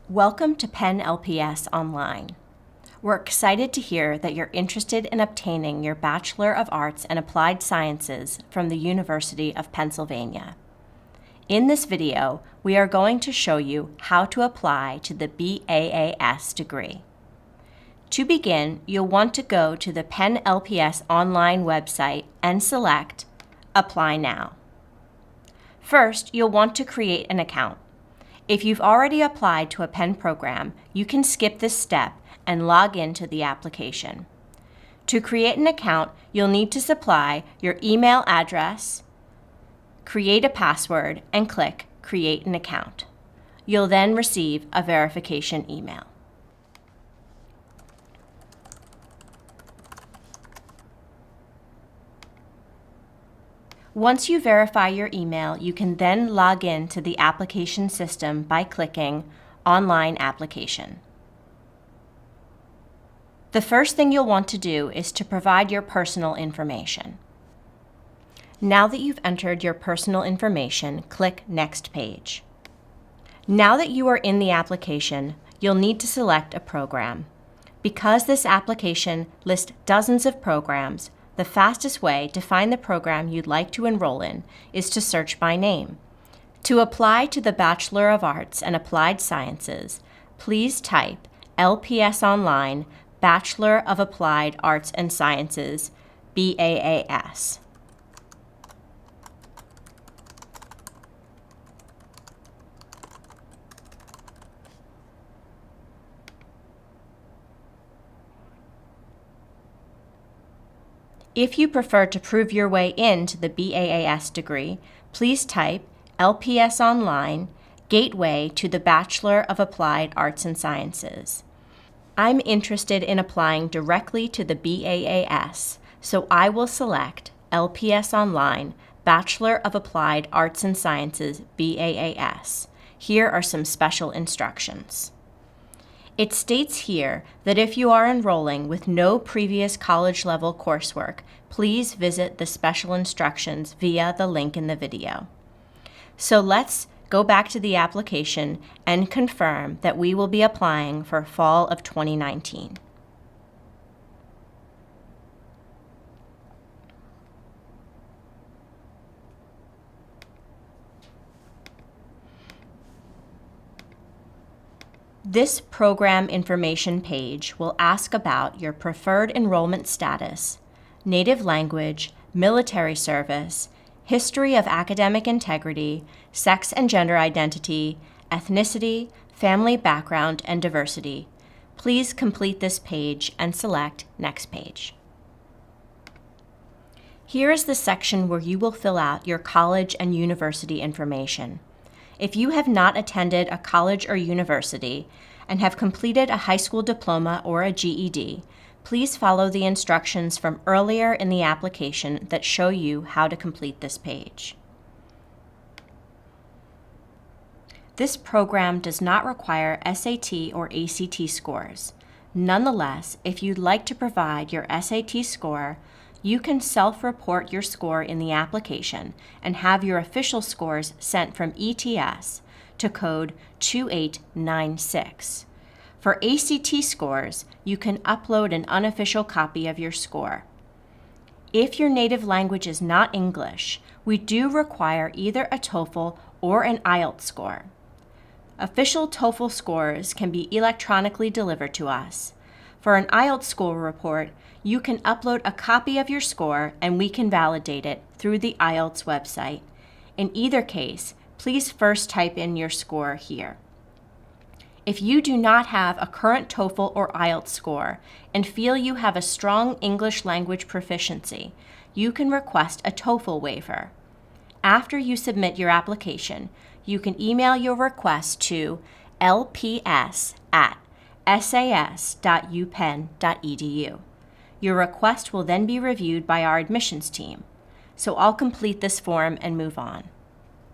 Welcome to Penn LPS Online. We're excited to hear that you're interested in obtaining your Bachelor of Arts and Applied Sciences from the University of Pennsylvania. In this video, we are going to show you how to apply to the BAAS degree. To begin, you'll want to go to the Penn LPS Online website and select Apply Now. First, you'll want to create an account. If you've already applied to a Penn program, you can skip this step and log into the application. To create an account, you'll need to supply your email address, create a password, and click Create an Account. You'll then receive a verification email. Once you verify your email, you can then log in to the application system by clicking Online Application. The first thing you'll want to do is to provide your personal information. Now that you've entered your personal information, click Next Page. Now that you are in the application, you'll need to select a program. Because this application lists dozens of programs, the fastest way to find the program you'd like to enroll in is to search by name. To apply to the Bachelor of Arts and Applied Sciences, please type LPS Online Bachelor of Applied Arts and Sciences, BAAS. If you prefer to prove your way into the BAAS degree, please type LPS Online Gateway to the Bachelor of Applied Arts and Sciences. I'm interested in applying directly to the BAAS, so I will select LPS Online Bachelor of Applied Arts and Sciences, BAAS. Here are some special instructions. It states here that if you are enrolling with no previous college-level coursework, please visit the special instructions via the link in the video. So let's go back to the application and confirm that we will be applying for fall of 2019. This program information page will ask about your preferred enrollment status, native language, military service, history of academic integrity, sex and gender identity, ethnicity, family background, and diversity. Please complete this page and select Next Page. Here is the section where you will fill out your college and university information. If you have not attended a college or university and have completed a high school diploma or a GED, please follow the instructions from earlier in the application that show you how to complete this page. This program does not require SAT or ACT scores. Nonetheless, if you'd like to provide your SAT score, you can self-report your score in the application and have your official scores sent from ETS to code 2896. For ACT scores, you can upload an unofficial copy of your score. If your native language is not English, we do require either a TOEFL or an IELTS score. Official TOEFL scores can be electronically delivered to us. For an IELTS score report, you can upload a copy of your score and we can validate it through the IELTS website. In either case, please first type in your score here. If you do not have a current TOEFL or IELTS score and feel you have a strong English language proficiency, you can request a TOEFL waiver. After you submit your application, you can email your request to lps@sas.upenn.edu. Your request will then be reviewed by our admissions team, so I'll complete this form and move on.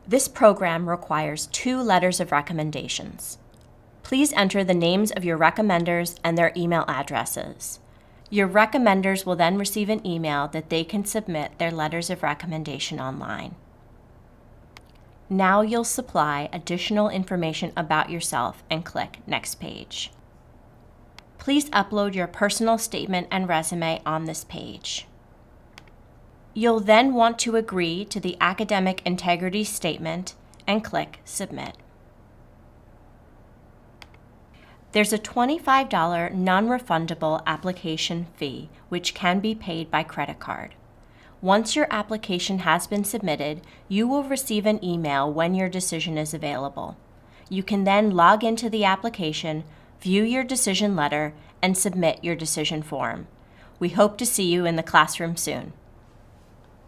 This program requires 2 letters of recommendations. Please enter the names of your recommenders and their email addresses. Your recommenders will then receive an email that they can submit their letters of recommendation online. Now you'll supply additional information about yourself and click Next Page. Please upload your personal statement and resume on this page. You'll then want to agree to the Academic Integrity Statement and click Submit. There's a $25 non-refundable application fee, which can be paid by credit card. Once your application has been submitted, you will receive an email when your decision is available. You can then log into the application, view your decision letter, and submit your decision form. We hope to see you in the classroom soon.